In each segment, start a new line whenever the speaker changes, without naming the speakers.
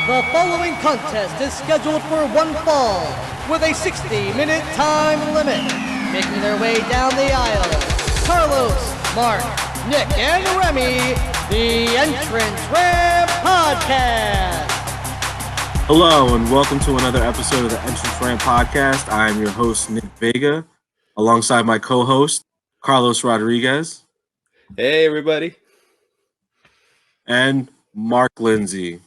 The following contest is scheduled for one fall with a 60-minute time limit. Making their way down the aisle, Carlos, Mark, Nick, and Remy, the Entrance Ramp Podcast.
Hello, and welcome to another episode of the Entrance Ramp Podcast. I am your host, Nick Vega, alongside my co-host, Carlos Rodriguez.
Hey, everybody.
And Mark Lindsay.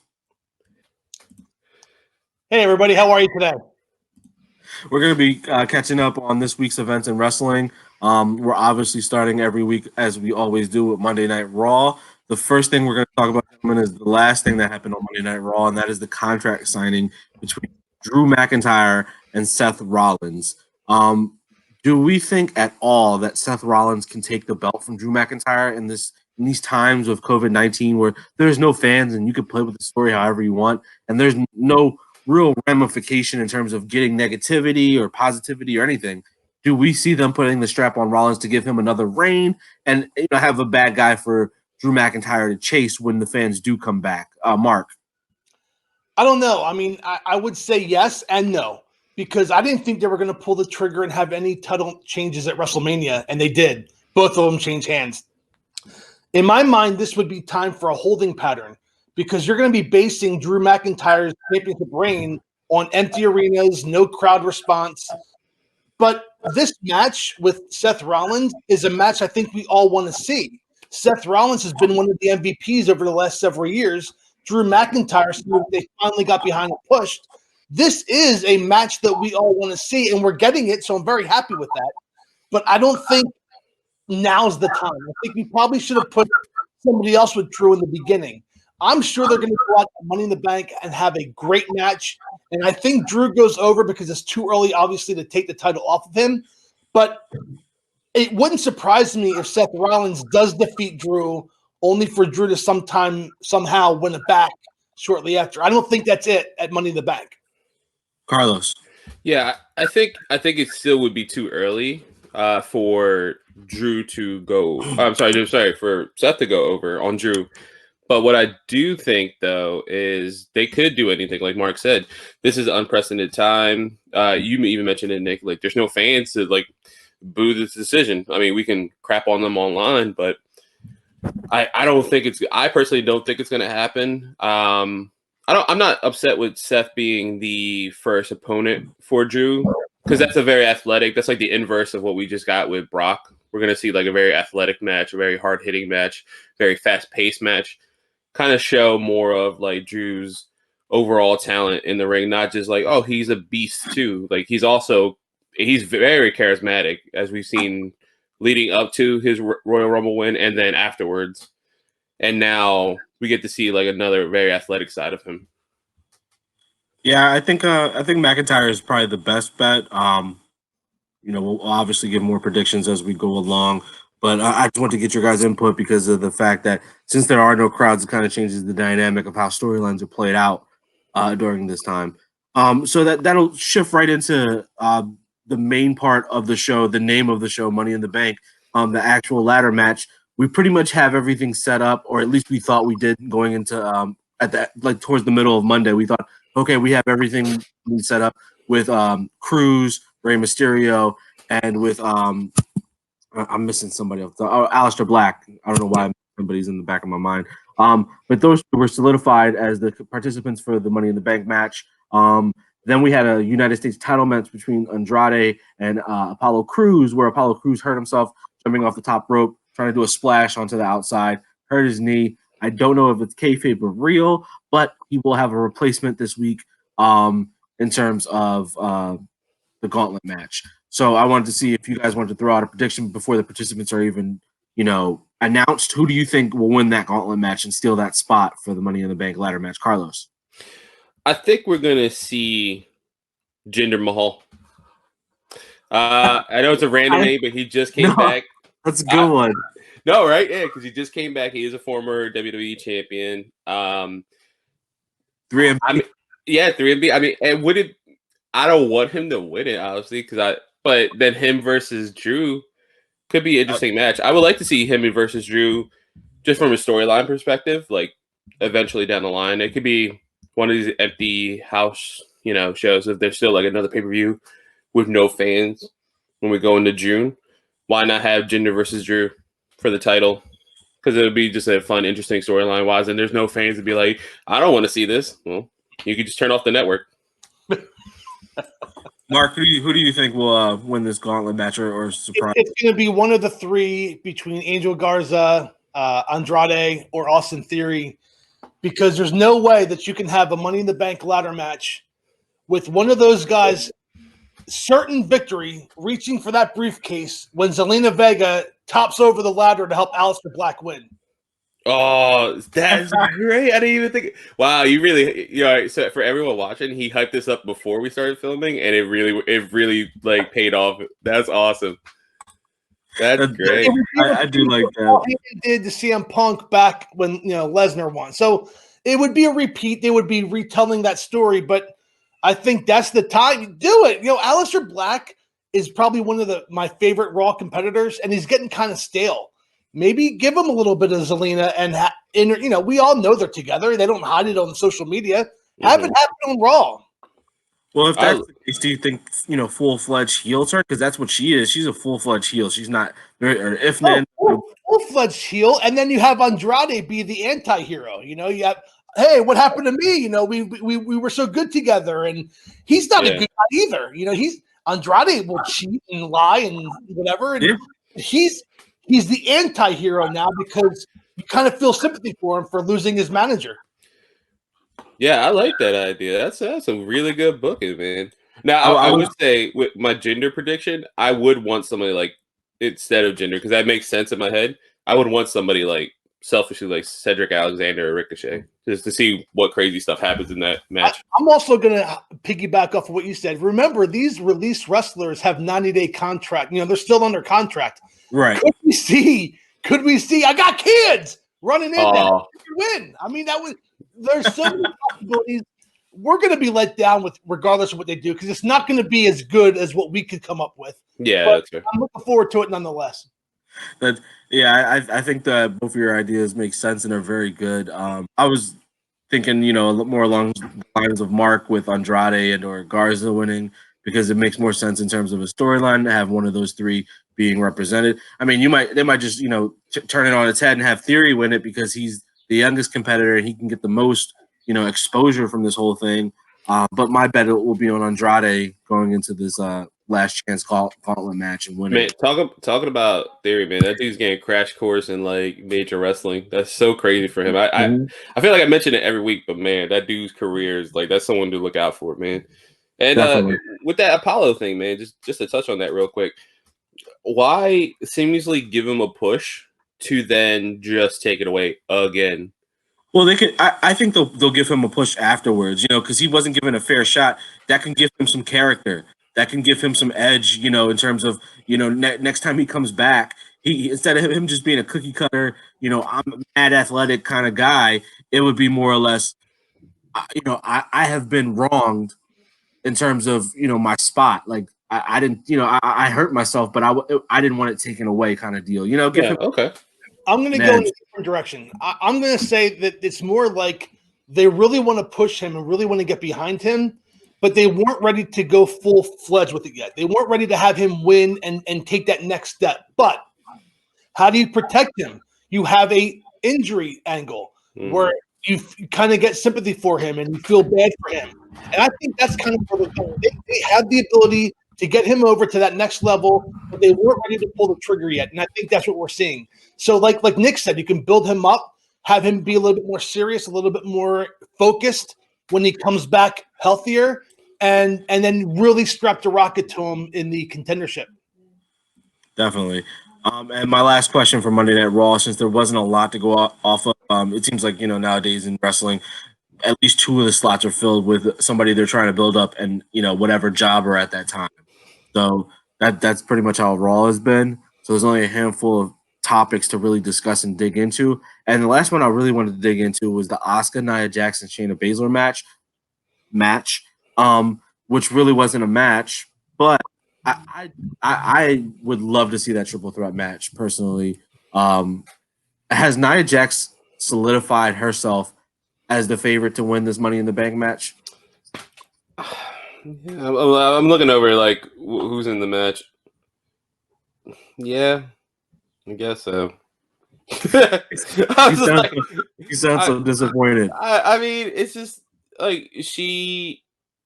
Hey, everybody. How are you today?
We're going to be catching up on this week's events in wrestling. We're obviously starting every week, as we always do, with Monday Night Raw. The first thing we're going to talk about is the last thing that happened on Monday Night Raw, and that is the contract signing between Drew McIntyre and Seth Rollins. Do we think at all that Seth Rollins can take the belt from Drew McIntyre in these times of COVID-19 where there's no fans and you can play with the story however you want, and there's no real ramification in terms of getting negativity or positivity or anything? Do we see them putting the strap on Rollins to give him another reign and have a bad guy for Drew McIntyre to chase when the fans do come back? Mark?
I don't know. I mean, I would say yes and no, because I didn't think they were going to pull the trigger and have any title changes at WrestleMania, and they did. Both of them changed hands. In my mind, this would be time for a holding pattern, because you're going to be basing Drew McIntyre's championship reign on empty arenas, no crowd response. But this match with Seth Rollins is a match I think we all want to see. Seth Rollins has been one of the MVPs over the last several years. Drew McIntyre, so they finally got behind and pushed. This is a match that we all want to see, and we're getting it, so I'm very happy with that. But I don't think now's the time. I think we probably should have put somebody else with Drew in the beginning. I'm sure they're going to go out to Money in the Bank and have a great match. And I think Drew goes over because it's too early, obviously, to take the title off of him. But it wouldn't surprise me if Seth Rollins does defeat Drew, only for Drew to somehow win it back shortly after. I don't think that's it at Money in the Bank.
Carlos?
Yeah, I think it still would be too early for Drew to go. For Seth to go over on Drew. But what I do think, though, is they could do anything. Like Mark said, this is unprecedented time. You even mentioned it, Nick. Like, there's no fans to boo this decision. I mean, we can crap on them online, but I don't think it's. I personally don't think it's going to happen. I'm not upset with Seth being the first opponent for Drew, because that's a very athletic. That's like the inverse of what we just got with Brock. We're going to see a very athletic match, a very hard hitting match, very fast paced match. Kind of show more of Drew's overall talent in the ring, not just he's a beast too. He's very charismatic, as we've seen leading up to his Royal Rumble win and then afterwards. And now we get to see another very athletic side of him.
Yeah, I think McIntyre is probably the best bet. We'll obviously give more predictions as we go along. But I just want to get your guys' input because of the fact that since there are no crowds, it kind of changes the dynamic of how storylines are played out during this time. So that'll shift right into the main part of the show, the name of the show, Money in the Bank, the actual ladder match. We pretty much have everything set up, or at least we thought we did going into towards the middle of Monday. We thought, okay, we have everything set up with Cruz, Rey Mysterio, and with I'm missing somebody else. Aleister Black. I don't know why somebody's in the back of my mind. But those two were solidified as the participants for the Money in the Bank match. Then we had a United States title match between Andrade and Apollo Crews, where Apollo Crews hurt himself jumping off the top rope, trying to do a splash onto the outside, hurt his knee. I don't know if it's kayfabe or real, but he will have a replacement this week in terms of the gauntlet match. So I wanted to see if you guys wanted to throw out a prediction before the participants are even, announced. Who do you think will win that gauntlet match and steal that spot for the Money in the Bank ladder match? Carlos?
I think we're going to see Jinder Mahal. I know it's a random name, but he just came back.
That's a good one.
No, right? Yeah, because he just came back. He is a former WWE champion.
3MB.
3MB. I mean, and I don't want him to win it, honestly, but then him versus Drew could be an interesting match. I would like to see him versus Drew just from a storyline perspective, eventually down the line. It could be one of these empty house, shows. If there's still like another pay-per-view with no fans when we go into June, why not have Jinder versus Drew for the title? Because it would be just a fun, interesting storyline wise, and there's no fans to be like, I don't want to see this. Well, you could just turn off the network.
Mark, who do you think will win this gauntlet match or surprise?
It's going to be one of the three between Angel Garza, Andrade, or Austin Theory, because there's no way that you can have a Money in the Bank ladder match with one of those guys certain victory reaching for that briefcase when Zelina Vega tops over the ladder to help Aleister Black win.
Oh, that's great. I didn't even think. Wow, you really, so for everyone watching, he hyped this up before we started filming, and it really like paid off. That's awesome. That's great.
I do like that.
He did to CM Punk back when Lesnar won. So it would be a repeat. They would be retelling that story, but I think that's the time. Do it. Aleister Black is probably one of my favorite Raw competitors, and he's getting kind of stale. Maybe give him a little bit of Zelina, and we all know they're together. They don't hide it on social media. Have it happen on Raw.
Well, if that's the case, do you think full-fledged heel turn? Because that's what she is. She's a full-fledged heel. She's not.
Full-fledged heel, and then you have Andrade be the anti-hero. You have, hey, what happened to me? We were so good together, and he's not a good guy either. Andrade will cheat and lie and whatever, and he's the anti-hero now because you kind of feel sympathy for him for losing his manager.
Yeah, I like that idea. That's a really good booking, man. Now, I would say with my Jinder prediction, I would want somebody like, instead of Jinder, because that makes sense in my head, I would want somebody like selfishly like Cedric Alexander or Ricochet, just to see what crazy stuff happens in that match.
I'm also going to piggyback off of what you said. Remember, these released wrestlers have 90-day contract. They're still under contract.
Right.
Could we see? I got kids running in there. Win. I mean, there's so many possibilities. We're going to be let down with regardless of what they do because it's not going to be as good as what we could come up with.
Yeah,
but
that's fair.
I'm looking forward to it nonetheless.
I think that both of your ideas make sense and are very good. I was thinking, a little more along the lines of Mark with Andrade and or Garza winning because it makes more sense in terms of a storyline to have one of those three being represented. I mean, they might just turn it on its head and have Theory win it because he's the youngest competitor and he can get the most exposure from this whole thing. But my bet will be on Andrade going into this last chance gauntlet match and winning.
Man, talking about Theory, man, that dude's getting crash course in like major wrestling. That's so crazy for him. I feel like I mention it every week, but man, that dude's career is like that's someone to look out for, man. And with that Apollo thing, man, just to touch on that real quick, why seamlessly give him a push to then just take it away again?
Well, they could. I think they'll give him a push afterwards, because he wasn't given a fair shot. That can give him some character. That can give him some edge, in terms of, next time he comes back, he instead of him just being a cookie cutter, I'm a mad athletic kind of guy, it would be more or less, I have been wronged in terms of, my spot. Like I didn't, I hurt myself, but I didn't want it taken away kind of deal.
Okay.
I'm going to go in a different direction. I'm going to say that it's more like they really want to push him and really want to get behind him, but they weren't ready to go full-fledged with it yet. They weren't ready to have him win and take that next step. But how do you protect him? You have a injury angle where you kind of get sympathy for him and you feel bad for him. And I think that's kind of where they're going. They have the ability to get him over to that next level, but they weren't ready to pull the trigger yet. And I think that's what we're seeing. So like Nick said, you can build him up, have him be a little bit more serious, a little bit more focused when he comes back healthier, and then really strap the rocket to him in the contendership.
Definitely. And my last question for Monday Night Raw, since there wasn't a lot to go off of, it seems like, nowadays in wrestling, at least two of the slots are filled with somebody they're trying to build up and, whatever job are at that time. So that's pretty much how Raw has been. So there's only a handful of topics to really discuss and dig into. And the last one I really wanted to dig into was the Asuka, Nia Jax, and Shayna Baszler match, which really wasn't a match, but I would love to see that triple threat match personally. Has Nia Jax solidified herself as the favorite to win this Money in the Bank match?
Yeah, I'm looking over like who's in the match. Yeah, I guess so. I was just like,
You sound so disappointed.
I mean, it's just like she.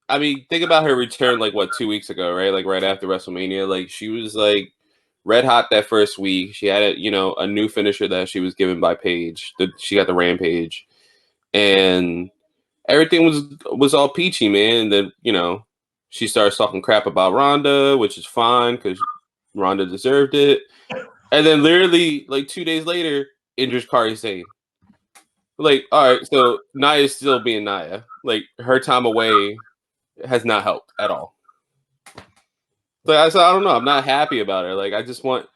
I mean, think about her return like what 2 weeks ago, right? Like right after WrestleMania, like she was like red hot that first week. She had a new finisher that she was given by Paige. She got the Rampage, and everything was all peachy, man. And then she starts talking crap about Ronda, which is fine because Ronda deserved it. And then literally like 2 days later, injures Kairi Sane. Like, all right, so Naya's still being Naya. Like her time away has not helped at all. So I don't know. I'm not happy about her. Like I just want,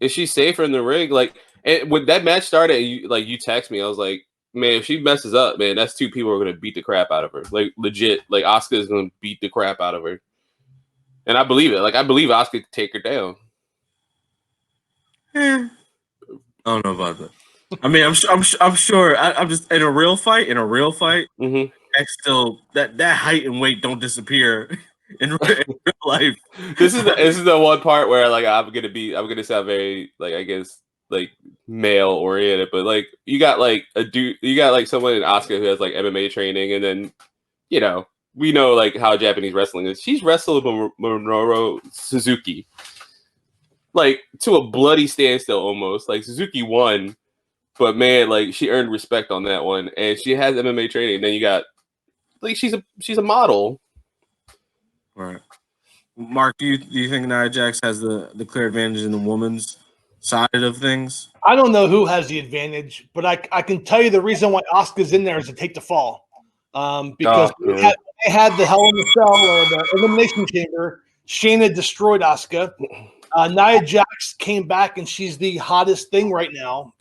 is she safer in the ring? Like, and when that match started, you text me, I was like, man, if she messes up, man, that's two people who are gonna beat the crap out of her. Like legit, like Asuka is gonna beat the crap out of her, and I believe it. Like I believe Asuka could take her down.
I don't know about that. I mean, I'm sure. I'm just in a real fight.
Mm-hmm.
X still that height and weight don't disappear in real life.
This is the one part where like I'm gonna sound very like I guess like male oriented, but like you got like someone in Asuka who has like MMA training, and then we know like how Japanese wrestling is. She's wrestled Minoru Suzuki like to a bloody standstill almost. Like Suzuki won, but man, like she earned respect on that one, and she has MMA training. And then you got like she's a model.
Right. Mark, do you think Nia Jax has the clear advantage in the woman's side of things?
I don't know who has the advantage, but I can tell you the reason why Asuka's in there is to take the fall. Because they had the Hell in the Cell or the Elimination Chamber, Shayna destroyed Asuka. Nia Jax came back, and she's the hottest thing right now.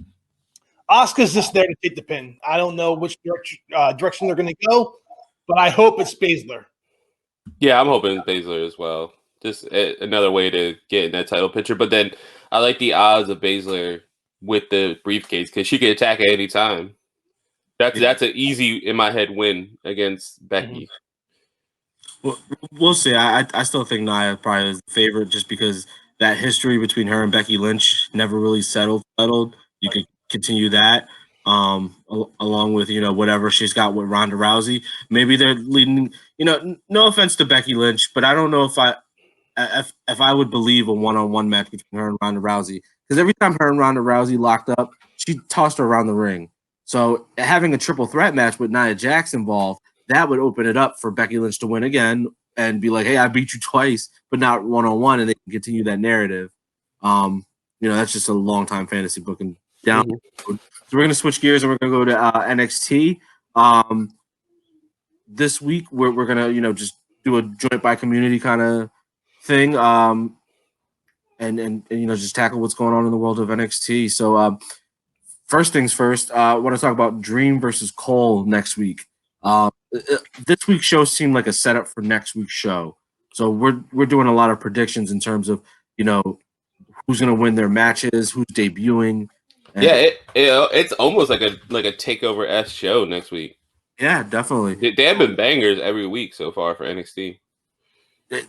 Asuka's just there to take the pin. I don't know which direction they're going to go, but I hope it's Baszler.
Yeah, I'm hoping Baszler as well. Just another way to get in that title picture. But then I like the odds of Baszler with the briefcase because she can attack at any time. That's an easy in my head win against Becky.
Well, we'll see. I still think Nia probably is the favorite just because that history between her and Becky Lynch never really settled. You could continue that along with whatever she's got with Ronda Rousey. Maybe they're leading. No offense to Becky Lynch, but I don't know if I would believe a one-on-one match between her and Ronda Rousey, because every time her and Ronda Rousey locked up, she tossed her around the ring. So having a triple threat match with Nia Jax involved, that would open it up for Becky Lynch to win again and be like, hey, I beat you twice, but not one-on-one, and they can continue that narrative. That's just a long-time fantasy booking down. Mm-hmm. So we're going to switch gears and we're going to go to NXT. This week, we're going to, just do a joint by community kind of thing and just tackle what's going on in the world of NXT. So first things first, I want to talk about Dream versus Cole next week. This week's show seemed like a setup for next week's show. So we're doing a lot of predictions in terms of, who's going to win their matches, who's debuting.
Yeah, it's almost like a takeover-esque show next week.
Yeah, definitely.
They have been bangers every week so far for NXT.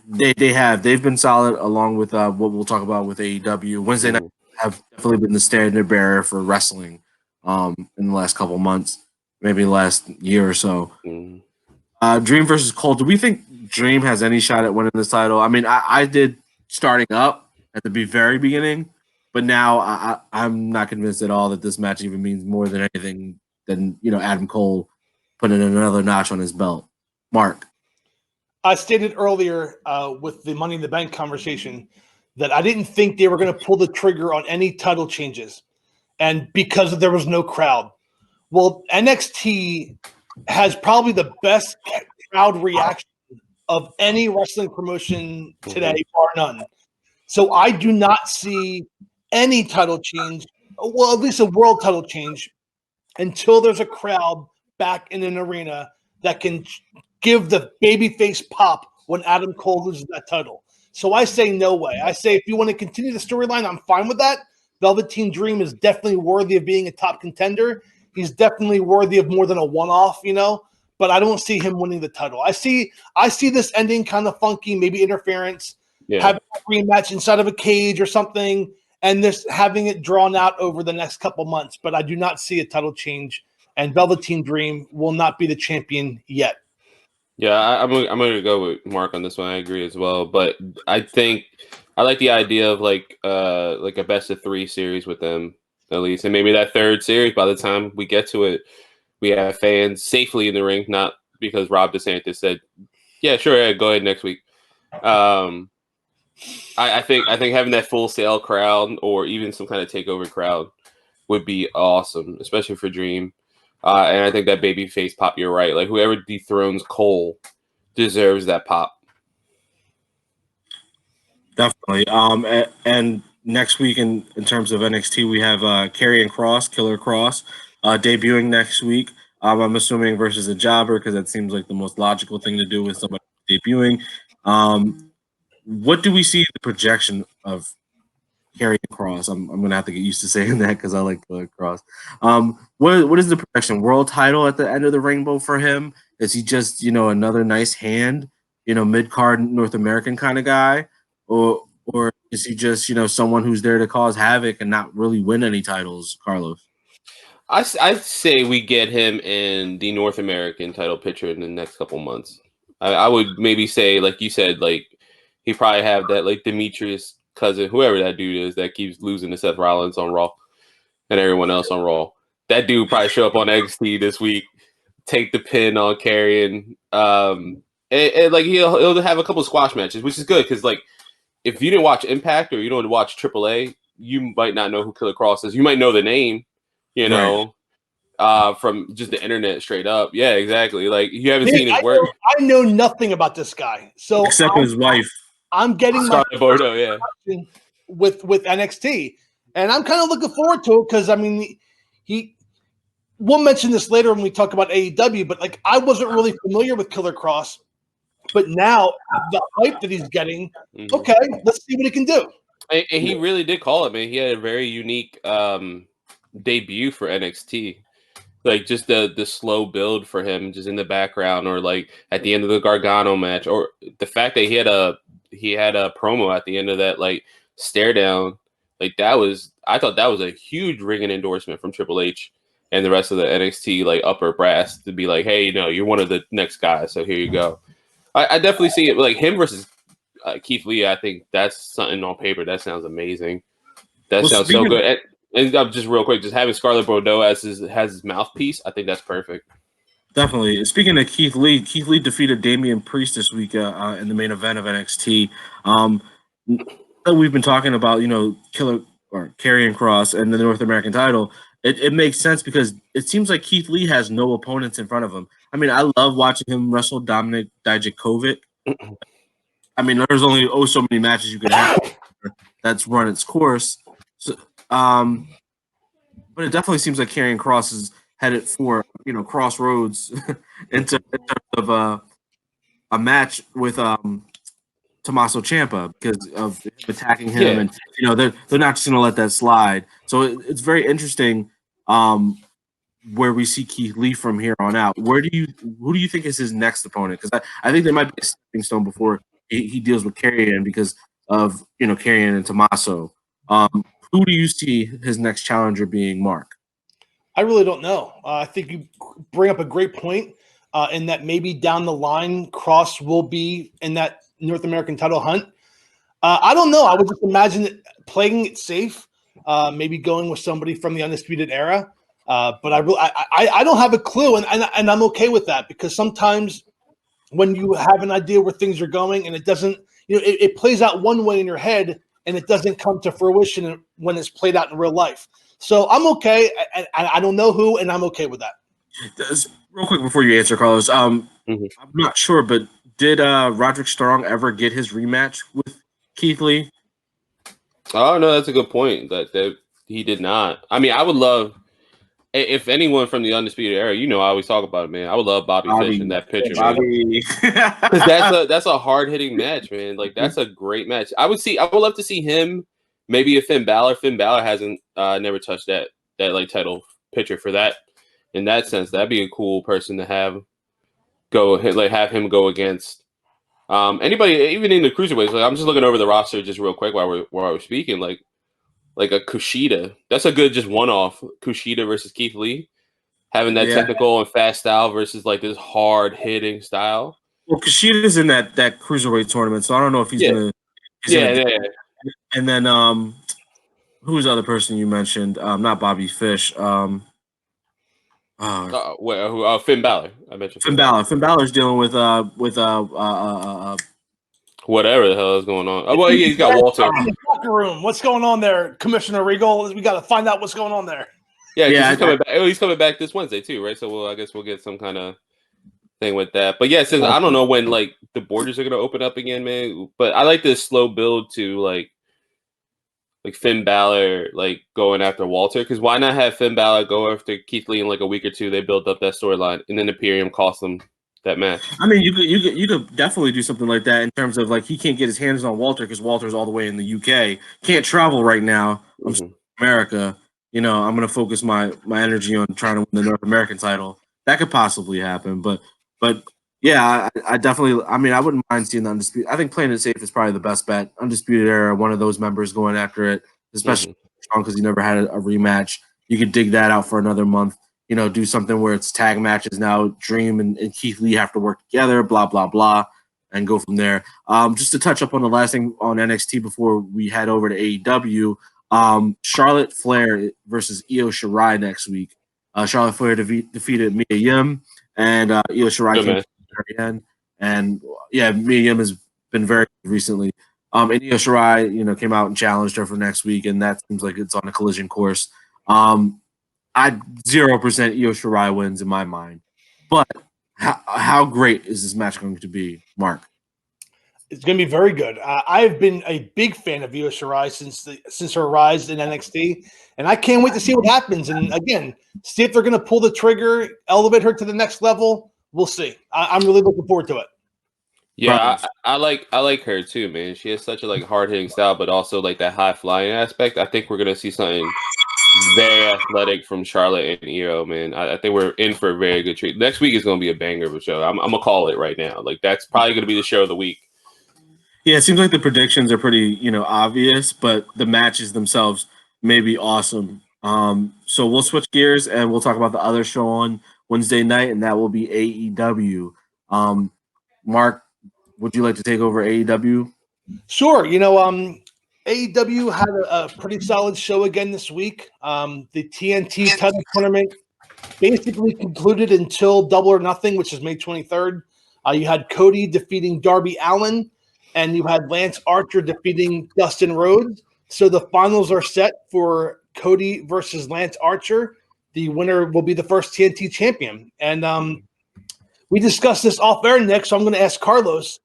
They have. They've been solid, along with what we'll talk about with AEW. Wednesday night have definitely been the standard bearer for wrestling in the last couple months, maybe the last year or so. Dream versus Cole. Do we think Dream has any shot at winning this title? I mean, I did starting up at the very beginning, but now I'm not convinced at all that this match even means more than anything than Adam Cole putting another notch on his belt. Mark.
I stated earlier with the Money in the Bank conversation that I didn't think they were going to pull the trigger on any title changes, and because there was no crowd. Well, NXT has probably the best crowd reaction of any wrestling promotion today, bar none. So I do not see any title change, well, at least a world title change, until there's a crowd back in an arena that can give the babyface pop when Adam Cole loses that title. So I say no way. I say if you want to continue the storyline, I'm fine with that. Velveteen Dream is definitely worthy of being a top contender. he's definitely worthy of more than a one-off, but I don't see him winning the title. I see this ending kind of funky, maybe interference, having a rematch inside of a cage or something, and this having it drawn out over the next couple months. But I do not see a title change, and Velveteen Dream will not be the champion yet.
Yeah, I'm going to go with Mark on this one. I agree as well, but I think I like the idea of like a best of 3 series with them at least, and maybe that third series by the time we get to it, we have fans safely in the ring, not because Rob DeSantis said, "Yeah, sure, yeah, go ahead next week." I think having that Full Sail crowd or even some kind of takeover crowd would be awesome, especially for Dream. And I think that babyface pop, you're right. Like whoever dethrones Cole deserves that pop.
Definitely. And next week in terms of NXT, we have Karrion Kross, Killer Kross, debuting next week. I'm assuming versus a jobber because that seems like the most logical thing to do with somebody debuting. What do we see the projection of Karrion Kross? I'm gonna have to get used to saying that because I like Killer Kross. What is the projection? World title at the end of the rainbow for him? Is he just another nice hand, mid card North American kind of guy, or is he just someone who's there to cause havoc and not really win any titles? Carlos,
I say we get him in the North American title picture in the next couple months. I would maybe say, like you said, like he probably have that like Demetrius cousin, whoever that dude is that keeps losing to Seth Rollins on Raw and everyone else on Raw. That dude probably show up on NXT this week, take the pin on Karrion, and like he'll have a couple of squash matches, which is good because like if you didn't watch Impact or you don't watch AAA, you might not know who Killer Kross is. You might know the name, from just the internet straight up. Yeah, exactly. Like you haven't seen his work.
I know nothing about this guy, so
except his wife.
I'm getting
Scarlett Bordeaux, yeah,
with NXT, and I'm kind of looking forward to it because I mean, we'll mention this later when we talk about AEW, but like I wasn't really familiar with Killer Kross, but now the hype that he's getting, okay, let's see what he can do.
And he really did call it, man. He had a very unique debut for NXT. Like just the slow build for him, just in the background, or like at the end of the Gargano match, or the fact that he had a promo at the end of that like stare down, like I thought that was a huge ringing endorsement from Triple H and the rest of the NXT like upper brass to be like, hey, you're one of the next guys, so here you go. I definitely see it like him versus Keith Lee. I think that's something on paper that sounds amazing. That sounds so good. And just real quick, just having Scarlett Bordeaux as his mouthpiece, I think that's perfect.
Definitely. Speaking of Keith Lee defeated Damian Priest this week in the main event of NXT. We've been talking about, Killer or Karrion Kross and the North American title. It makes sense because it seems like Keith Lee has no opponents in front of him. I mean, I love watching him wrestle Dominik Dijakovic. I mean, there's only so many matches you can have that's run its course. So, but it definitely seems like Karrion Kross is headed for crossroads in terms of a match with Tommaso Ciampa because of attacking him, and they're not just going to let that slide. So it's very interesting where we see Keith Lee from here on out. Who do you think is his next opponent? Because I think there might be a stepping stone before he deals with Karrion because of Karrion and Tommaso. Who do you see his next challenger being, Mark?
I really don't know. I think you bring up a great point in that maybe down the line, Kross will be in that North American title hunt. I don't know. I would just imagine playing it safe, maybe going with somebody from the Undisputed Era. But I don't have a clue, and I'm okay with that because sometimes when you have an idea where things are going and it doesn't, it plays out one way in your head and it doesn't come to fruition when it's played out in real life. So I'm okay. I don't know who, and I'm okay with that.
Real quick before you answer, Carlos, I'm not sure, but did Roderick Strong ever get his rematch with Keith Lee?
Oh, no, that's a good point. That he did not. I mean, I would love if anyone from the Undisputed Era, I always talk about it, man. I would love Bobby Fish in that picture, man. Because that's a hard hitting match, man. Like that's a great match. I would love to see him. Maybe a Finn Balor. Finn Balor hasn't never touched that like title picture for that. in that sense, that'd be a cool person to have have him go against anybody, even in the cruiserweights. Like, I'm just looking over the roster just real quick while we're speaking. Like a Kushida, that's a good just one-off. Kushida versus Keith Lee, having that technical and fast style versus like this hard hitting style.
Well, Kushida's in that cruiserweight tournament, so I don't know if he's gonna.
Yeah.
And then who was the other person you mentioned? Not Bobby Fish.
Finn Balor. I mentioned
Finn Balor. Finn Balor's dealing with
whatever the hell is going on. Oh, well, he's got Walter.
In the locker room. What's going on there, Commissioner Regal? We got to find out what's going on there.
Yeah, he's coming back. Oh, he's coming back this Wednesday too, right? So I guess we'll get some kind of thing with that. But yeah, since I don't know when like the borders are gonna open up again, man. But I like this slow build to like Finn Balor like going after Walter, because why not have Finn Balor go after Keith Lee in like a week or two? They build up that storyline, and then Imperium cost them that match.
I mean, you could definitely do something like that in terms of like he can't get his hands on Walter because Walter's all the way in the UK, can't travel right now. I'm in America. I'm going to focus my energy on trying to win the North American title. That could possibly happen, but yeah, I definitely. I mean, I wouldn't mind seeing the Undisputed. I think playing it safe is probably the best bet. Undisputed Era, one of those members going after it, especially because he never had a rematch. You could dig that out for another month. Do something where it's tag matches now. Dream and Keith Lee have to work together. Blah blah blah, and go from there. Just to touch up on the last thing on NXT before we head over to AEW. Charlotte Flair versus Io Shirai next week. Charlotte Flair defeated Mia Yim, and Io Shirai came at the very end. And yeah, Mia Yim has been very good recently. And Io Shirai, came out and challenged her for next week, and that seems like it's on a collision course. I 0% Io Shirai wins in my mind. But how great is this match going to be, Mark?
It's going to be very good. I've been a big fan of Io Shirai since her rise in NXT, and I can't wait to see what happens. And again, see if they're going to pull the trigger, elevate her to the next level. We'll see. I'm really looking forward to it.
Yeah, I like her too, man. She has such a like hard hitting style, but also like that high flying aspect. I think we're gonna see something very athletic from Charlotte and Io, man. I think we're in for a very good treat. Next week is gonna be a banger of a show. I'm gonna call it right now. Like that's probably gonna be the show of the week.
Yeah, it seems like the predictions are pretty, obvious, but the matches themselves may be awesome. So we'll switch gears and we'll talk about the other show on Wednesday night, and that will be AEW. Mark, would you like to take over AEW?
Sure. AEW had a pretty solid show again this week. The TNT title tournament basically concluded until Double or Nothing, which is May 23rd. You had Cody defeating Darby Allin, and you had Lance Archer defeating Dustin Rhodes. So the finals are set for Cody versus Lance Archer. The winner will be the first TNT champion. And we discussed this off air, Nick, so I'm going to ask Carlos.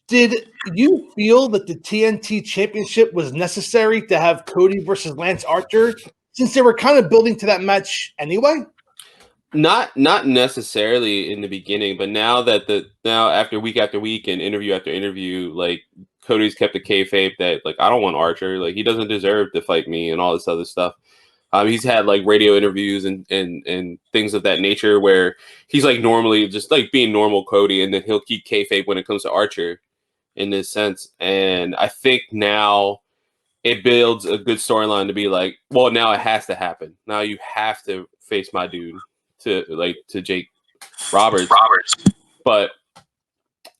Did you feel that the TNT championship was necessary to have Cody versus Lance Archer, since they were kind of building to that match anyway?
Not necessarily in the beginning, but now after week after week and interview after interview, like Cody's kept the kayfabe that like I don't want Archer, like he doesn't deserve to fight me and all this other stuff. He's had like radio interviews and things of that nature where he's like normally just like being normal Cody, and then he'll keep kayfabe when it comes to Archer in this sense. And I think now it builds a good storyline to be like, well, now it has to happen. Now you have to face my dude to Jake Roberts. But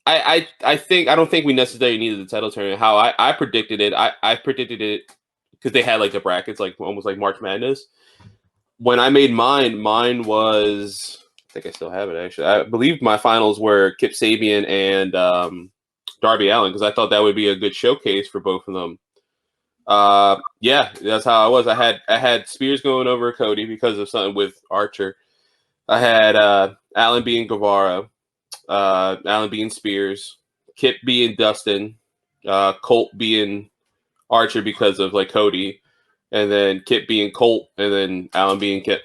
I don't think we necessarily needed the title tournament. How I predicted it, I predicted it because they had like the brackets, like almost like March Madness. When I made mine was, I think I still have it actually. I believe my finals were Kip Sabian and Darby Allin, because I thought that would be a good showcase for both of them. Yeah, that's how I was. I had Spears going over Cody because of something with Archer. I had Allin being Guevara, Allin being Spears, Kip being Dustin, Colt being Archer because of like Cody, and then Kip being Colt, and then Allin being Kip.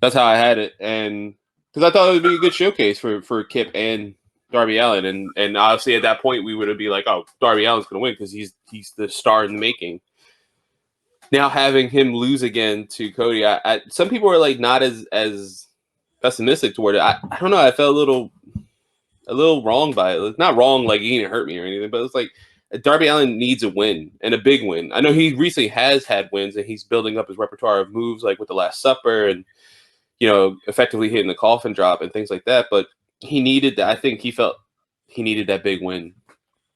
That's how I had it, and because I thought it would be a good showcase for Kip and Darby Allin, and obviously at that point we would be like, oh, Darby Allin's going to win because he's the star in the making. now having him lose again to Cody, some people are like not as pessimistic toward it. I don't know. I felt a little wrong by it. It's not wrong like he didn't hurt me or anything, but it's like Darby Allin needs a win and a big win. I know he recently has had wins and he's building up his repertoire of moves like with the Last Supper and effectively hitting the coffin drop and things like that. But he needed that. I think he felt he needed that big win.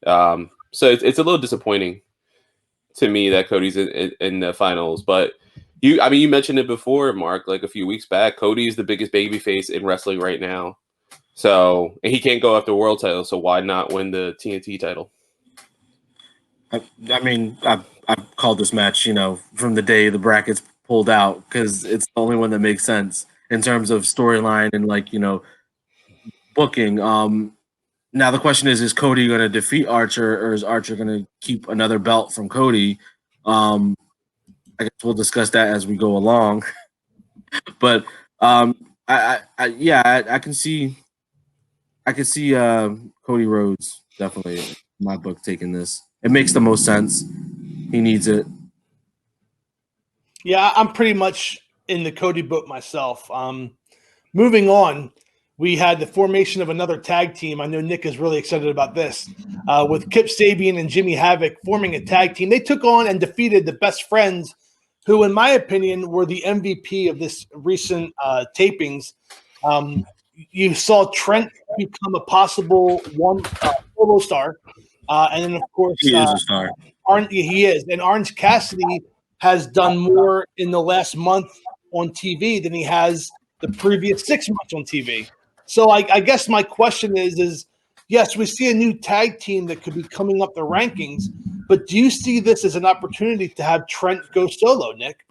So it's a little disappointing to me that Cody's in the finals. But you mentioned it before, Mark, like a few weeks back. Cody is the biggest babyface in wrestling right now. So and he can't go after world title. So why not win the TNT title?
I mean, I've called this match, from the day the brackets pulled out because it's the only one that makes sense in terms of storyline and booking. Now the question is Cody going to defeat Archer or is Archer going to keep another belt from Cody? I guess we'll discuss that as we go along. But I can see Cody Rhodes definitely in my book taking this. It makes the most sense. He needs it.
Yeah, I'm pretty much in the Cody boat myself. Moving on, we had the formation of another tag team. I know Nick is really excited about this. With Kip Sabian and Jimmy Havoc forming a tag team, they took on and defeated the Best Friends, who, in my opinion, were the MVP of this recent tapings. You saw Trent become a possible one solo star. And then, of course,
he is a star.
He is. And Orange Cassidy has done more in the last month on TV than he has the previous 6 months on TV. So I guess my question is yes, we see a new tag team that could be coming up the rankings, but do you see this as an opportunity to have Trent go solo, Nick?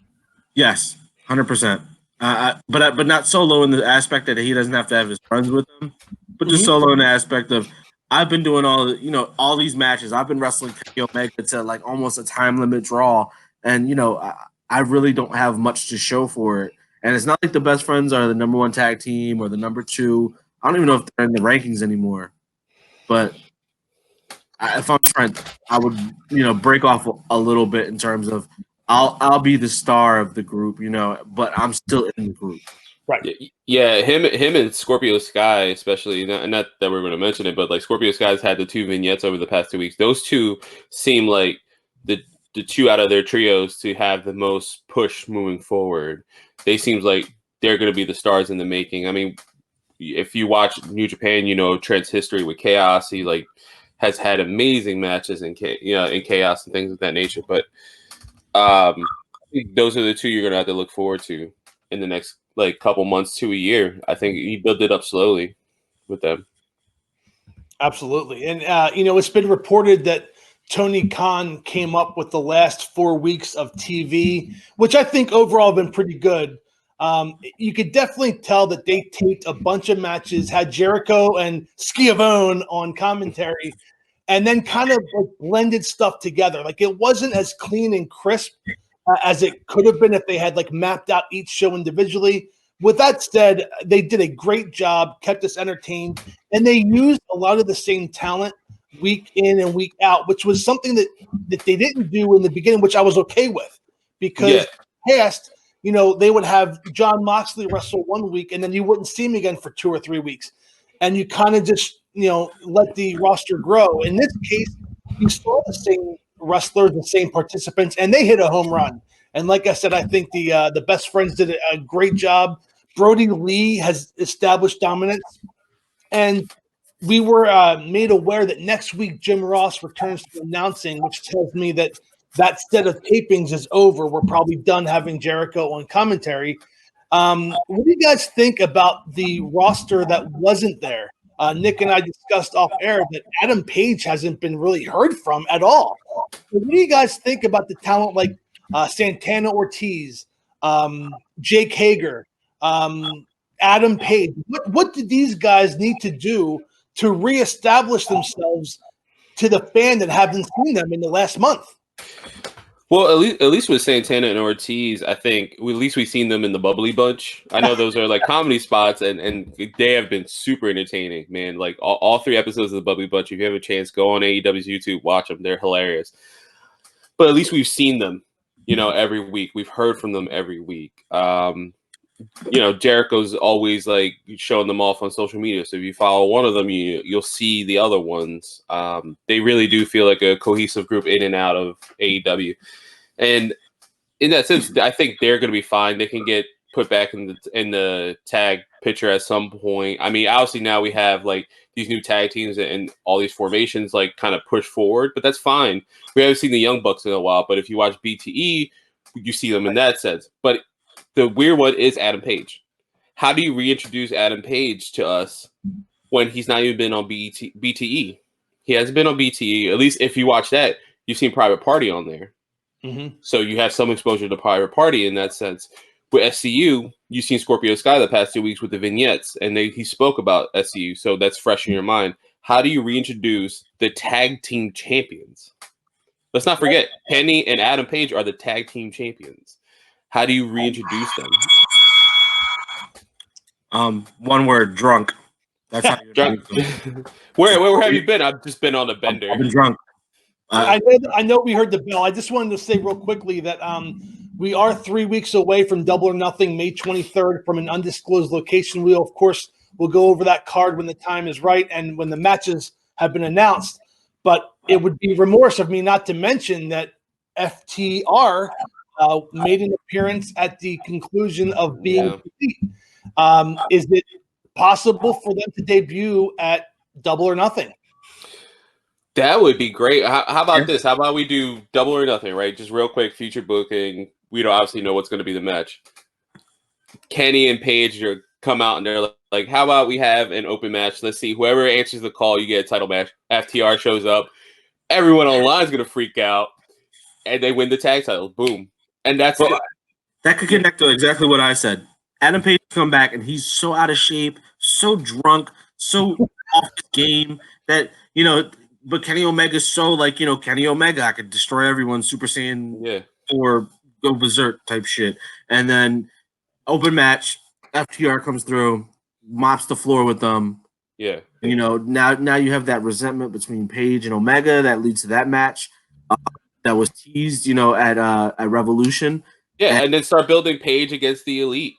Yes, 100%. But not solo in the aspect that he doesn't have to have his friends with him, but just solo in the aspect of I've been doing all these matches. I've been wrestling Kenny Omega to like almost a time limit draw, and I really don't have much to show for it. And it's not like the Best Friends are the number 1 tag team or the number 2. I don't even know if they're in the rankings anymore. But if I'm Trent, I would break off a little bit in terms of I'll be the star of the group, but I'm still in the group.
Right.
Yeah, him and Scorpio Sky, especially, not that we're going to mention it, but like Scorpio Sky's had the 2 vignettes over the past 2 weeks. Those two seem like the 2 out of their trios to have the most push moving forward. They seems like they're going to be the stars in the making. I mean, if you watch New Japan, Trent's history with Chaos. He has had amazing matches in Chaos and things of that nature. But I think those are the 2 you're going to have to look forward to in the next couple months to a year. I think he built it up slowly with them.
Absolutely. And, it's been reported that Tony Khan came up with the last 4 weeks of TV, which I think overall have been pretty good. You could definitely tell that they taped a bunch of matches, had Jericho and Schiavone on commentary, and then kind of blended stuff together. Like it wasn't as clean and crisp as it could have been if they had mapped out each show individually. With that said, they did a great job, kept us entertained, and they used a lot of the same talent week in and week out, which was something that they didn't do in the beginning, which I was okay with because past, they would have John Moxley wrestle 1 week and then you wouldn't see him again for 2 or 3 weeks. And you kind of just, let the roster grow. In this case, you saw the same wrestlers, the same participants, and they hit a home run. And like I said, I think the Best Friends did a great job. Brody Lee has established dominance. And we were made aware that next week Jim Ross returns to announcing, which tells me that set of tapings is over. We're probably done having Jericho on commentary. What do you guys think about the roster that wasn't there? Nick and I discussed off air that Adam Page hasn't been really heard from at all. What do you guys think about the talent like Santana Ortiz, Jake Hager, Adam Page? What did these guys need to do to reestablish themselves to the fan that haven't seen them in the last month?
Well, at least with Santana and Ortiz, I think at least we've seen them in the Bubbly Bunch. I know those are comedy spots, and they have been super entertaining, man. All 3 episodes of the Bubbly Bunch, if you have a chance, go on AEW's YouTube, watch them. They're hilarious. But at least we've seen them every week. We've heard from them every week. Jericho's always like showing them off on social media. So if you follow one of them, you'll see the other ones. They really do feel like a cohesive group in and out of AEW. And in that sense, I think they're going to be fine. They can get put back in the tag picture at some point. I mean, obviously now we have like these new tag teams and all these formations like kind of push forward, but that's fine. We haven't seen the Young Bucks in a while, but if you watch BTE, you see them in that sense. But the weird one is Adam Page. How do you reintroduce Adam Page to us when he's not even been on BTE? He hasn't been on BTE. At least if you watch that, you've seen Private Party on there.
Mm-hmm.
So you have some exposure to Private Party in that sense. With SCU, you've seen Scorpio Sky the past 2 weeks with the vignettes, and he spoke about SCU, so that's fresh in your mind. How do you reintroduce the tag team champions? Let's not forget, Penny and Adam Page are the tag team champions. How do you reintroduce them?
One word: drunk. That's how you
drunk. Where have you been? I've just been on a bender.
I've been drunk.
I know we heard the bell. I just wanted to say real quickly that we are 3 weeks away from Double or Nothing, May 23rd, from an undisclosed location. We'll go over that card when the time is right and when the matches have been announced. But it would be remorse of me not to mention that FTR made an appearance at the conclusion of Being Complete. Is it possible for them to debut at Double or Nothing?
That would be great. How about this? How about we do Double or Nothing, right? Just real quick, future booking. We don't obviously know what's going to be the match. Kenny and Paige come out and they're like, how about we have an open match? Let's see. Whoever answers the call, you get a title match. FTR shows up. Everyone online is going to freak out. And they win the tag title. Boom. And that's it.
That could connect to exactly what I said. Adam Page come back and he's so out of shape, so drunk, so off the game that, but Kenny Omega's so like, Kenny Omega, I could destroy everyone, Super Saiyan or go berserk type shit. And then open match, FTR comes through, mops the floor with them.
Yeah.
Now you have that resentment between Page and Omega that leads to that match that was teased, at Revolution.
Yeah, and then start building Page against the Elite.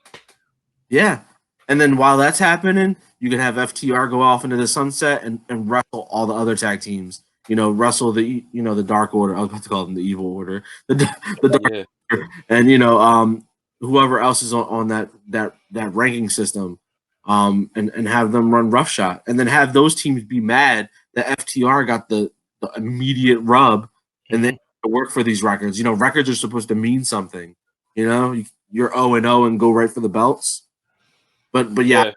Yeah. And then while that's happening, you can have FTR go off into the sunset and wrestle all the other tag teams. Wrestle the Dark Order. I was about to call them the Evil Order. The Dark Order. And whoever else is on that ranking system, and have them run roughshod, and then have those teams be mad that FTR got the immediate rub, and then work for these records. Records are supposed to mean something. You're 0-0 and go right for the belts. But yeah.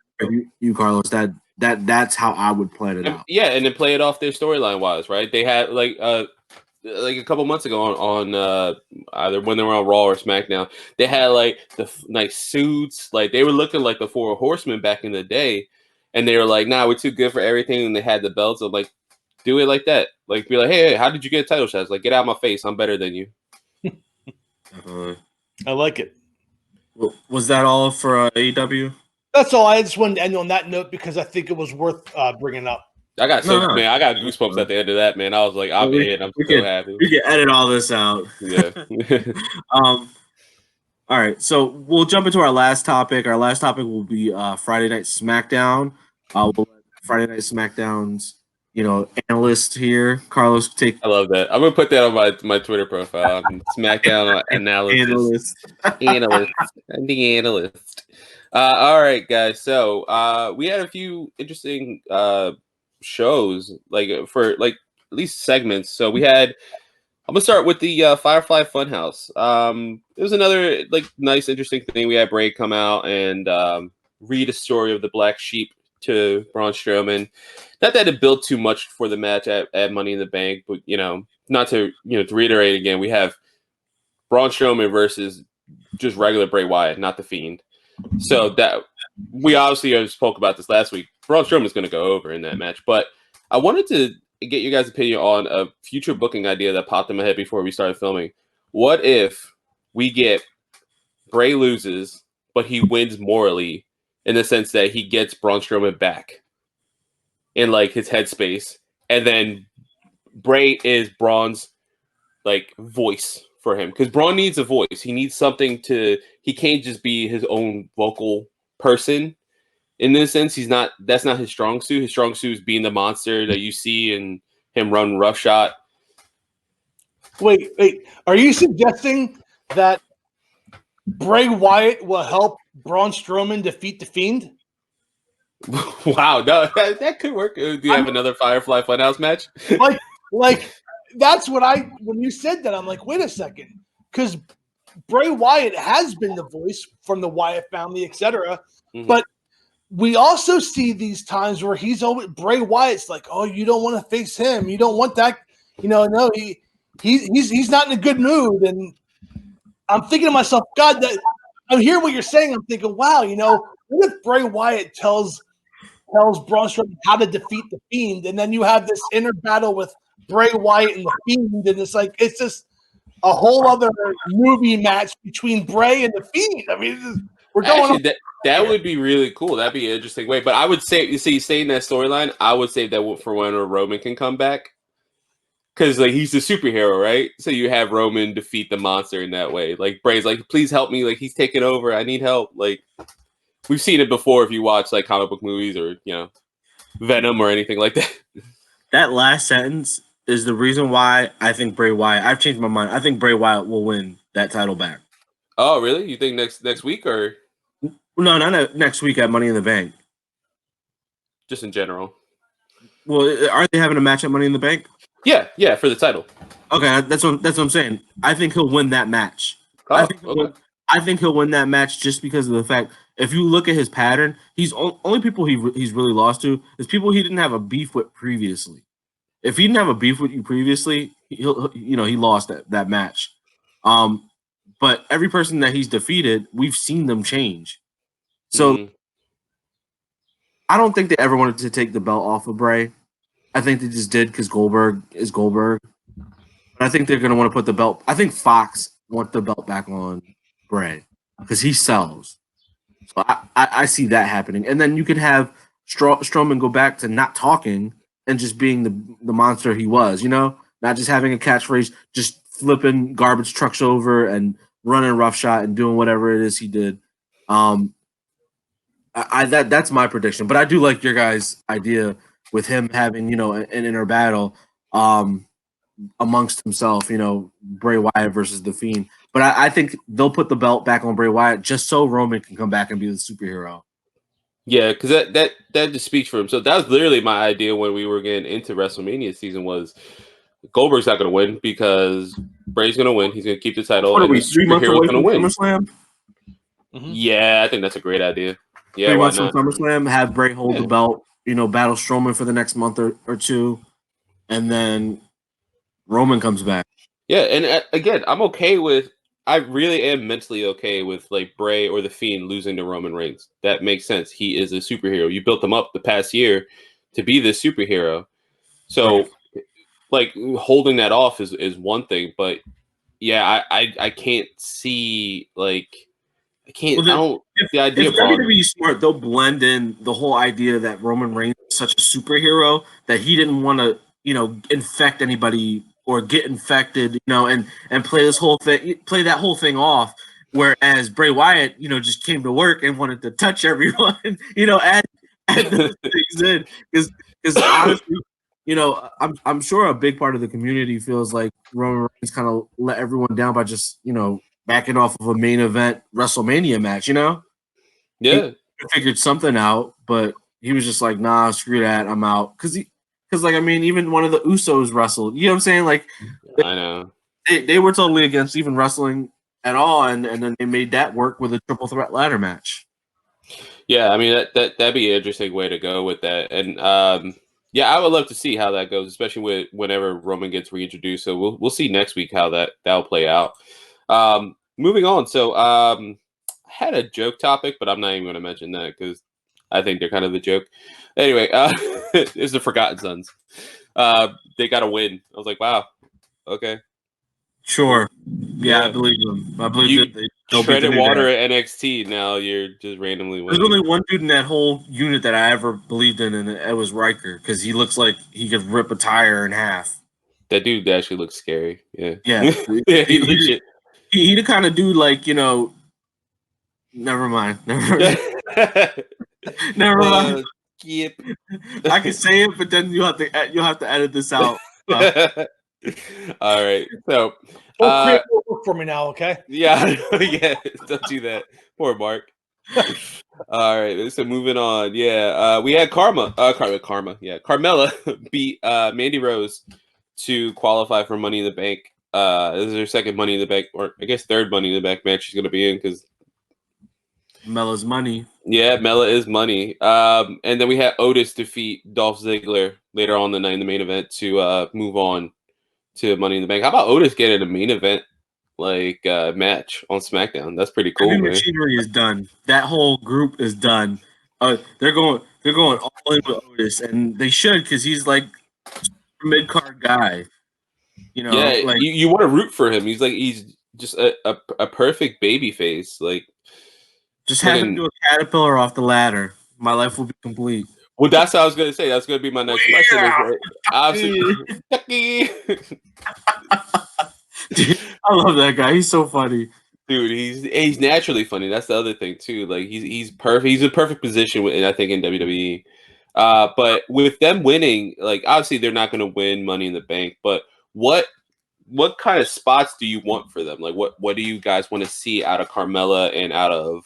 You Carlos, that's how I would plan it out.
Yeah, and then play it off their storyline wise, right? They had like a couple months ago on either when they were on Raw or SmackDown, they had like the nice suits, like they were looking like the Four Horsemen back in the day, and they were like, "Nah, we're too good for everything." And they had the belts. I'm like, do it like that. Like, be like, "Hey, how did you get a title shot?" Like, get out of my face. I'm better than you.
I like it.
Was that all for AEW?
That's all. I just wanted to end on that note because I think it was worth bringing up.
I got I got goosebumps at the end of that, man. I was like, I'm so happy.
We can edit all this out.
Yeah.
All right, so we'll jump into our last topic. Our last topic will be Friday Night SmackDown. We'll let Friday Night SmackDown's analyst here, Carlos, take.
I love that. I'm gonna put that on my Twitter profile. SmackDown analyst. I'm the analyst. All right, guys. So we had a few interesting shows, for at least segments. So we had. I'm gonna start with the Firefly Funhouse. It was another nice, interesting thing. We had Bray come out and read a story of the Black Sheep to Braun Strowman. Not that it built too much for the match at Money in the Bank, but not to to reiterate again, we have Braun Strowman versus just regular Bray Wyatt, not the Fiend. So that we obviously spoke about this last week. Braun Strowman's going to go over in that match, but I wanted to get your guys' opinion on a future booking idea that popped in my head before we started filming. What if we get Bray loses, but he wins morally in the sense that he gets Braun Strowman back in his headspace, and then Bray is Braun's voice for him because Braun needs a voice. He needs something to. He can't just be his own vocal person. In this sense, that's not his strong suit. His strong suit is being the monster that you see and him run roughshod.
Wait. Are you suggesting that Bray Wyatt will help Braun Strowman defeat the Fiend?
Wow, no, that could work. Do you have another Firefly Funhouse match?
like that's what when you said that, I'm like, wait a second, because Bray Wyatt has been the voice from the Wyatt family, etc.
Mm-hmm.
But we also see these times where Bray Wyatt's like, oh, you don't want to face him, you don't want that, no, he's not in a good mood, and I'm thinking to myself, God, that I hear what you're saying. I'm thinking, wow, what if Bray Wyatt tells Braun Strowman how to defeat the Fiend, and then you have this inner battle with Bray Wyatt and the Fiend, and it's just a whole other movie match between Bray and the Fiend. I mean, we're going.
Actually, that would be really cool. That'd be an interesting way. But I would say, you see, saying that storyline, I would save that for when Roman can come back. Because he's the superhero, right? So you have Roman defeat the monster in that way. Like Bray's like, please help me. Like he's taking over. I need help. Like we've seen it before if you watch like comic book movies or Venom or anything like that.
That last sentence is the reason why I think Bray Wyatt. I've changed my mind. I think Bray Wyatt will win that title back.
Oh, really? You think next week or?
No, not next week at Money in the Bank.
Just in general.
Well, aren't they having a match at Money in the Bank?
Yeah, for the title.
Okay, that's what I'm saying. I think he'll win that match.
Oh,
I think he'll win that match just because of the fact if you look at his pattern, he's only people he's really lost to is people he didn't have a beef with previously. If he didn't have a beef with you previously, he lost that match. But every person that he's defeated, we've seen them change. So I don't think they ever wanted to take the belt off of Bray. I think they just did because Goldberg is Goldberg. But I think they're going to want to put the belt. I think Fox want the belt back on Bray because he sells. So I see that happening. And then you could have Strowman go back to not talking and just being the monster he was, not just having a catchphrase, just flipping garbage trucks over and running roughshod and doing whatever it is he did. That's my prediction. But I do like your guys' idea with him having, an inner battle amongst himself, Bray Wyatt versus The Fiend. But I think they'll put the belt back on Bray Wyatt just so Roman can come back and be the superhero.
Yeah, because that just speaks for him. So that was literally my idea when we were getting into WrestleMania season was Goldberg's not going to win because Bray's going to win. He's going to keep the title.
What are we,
the
3 months away from
win.
SummerSlam?
Mm-hmm. Yeah, I think that's a great idea. Yeah,
3 months from SummerSlam, have Bray hold the belt, battle Strowman for the next month or two, and then Roman comes back.
Yeah, and again, I really am mentally okay with like Bray or the Fiend losing to Roman Reigns. That makes sense. He is a superhero. You built him up the past year to be this superhero. So, like holding that off is one thing, but yeah, I can't see like. The idea
if WWE's smart, they'll blend in the whole idea that Roman Reigns is such a superhero that he didn't want to, infect anybody or get infected, and play that whole thing off. Whereas Bray Wyatt, just came to work and wanted to touch everyone, add those things in because honestly, I'm sure a big part of the community feels like Roman Reigns kind of let everyone down by just, backing off of a main event WrestleMania match,
Yeah.
He figured something out, but he was just like, nah, screw that, I'm out. Because even one of the Usos wrestled. You know what I'm saying? Like,
I know.
They were totally against even wrestling at all, and then they made that work with a triple threat ladder match.
Yeah, I mean that'd be an interesting way to go with that. And I would love to see how that goes, especially whenever Roman gets reintroduced. So we'll see next week how that'll play out. Moving on. So I had a joke topic, but I'm not even going to mention that because I think they're kind of the joke. Anyway, it's the Forgotten Sons. They got a win. I was like, wow. Okay.
Sure. Yeah. I believe them. I believe
they'll treaded water at NXT. Now you're just randomly winning.
There's only one dude in that whole unit that I ever believed in, and it was Riker because he looks like he could rip a tire in half.
That dude actually looks scary. Yeah.
Yeah.
Yeah, he legit.
He the kind of dude like, you know, never mind. Never mind.
Yep.
I can say it, but then you'll have to edit this out.
All right. So
Don't create more work for me now, okay?
yeah, yeah, don't do that. Poor Mark. All right, so moving on. Yeah, we had Karma. Yeah, Carmella beat Mandy Rose to qualify for Money in the Bank. This is her second Money in the Bank, or I guess third Money in the Bank match she's going to be in because
Mella's money.
yeah, Mella is money. And then we had Otis defeat Dolph Ziggler later on the night in the main event to move on to Money in the Bank. How about Otis getting a main event match on SmackDown? That's pretty cool.
Heavy
man.
machinery is done. That whole group is done. They're going all in with Otis, and they should because he's like a mid card guy. You know,
Yeah,
like
you want to root for him. He's just a perfect baby face. Like
just have him do a caterpillar off the ladder. My life will be complete.
Well, that's what I was gonna say. That's gonna be my next question. Obviously,
Dude, I love that guy. He's so funny.
dude, he's naturally funny. That's the other thing too. Like he's perfect. He's in perfect position, I think, in WWE. But with them winning, like obviously they're not gonna win Money in the Bank. But what kind of spots do you want for them? Like what do you guys want to see out of Carmella and out of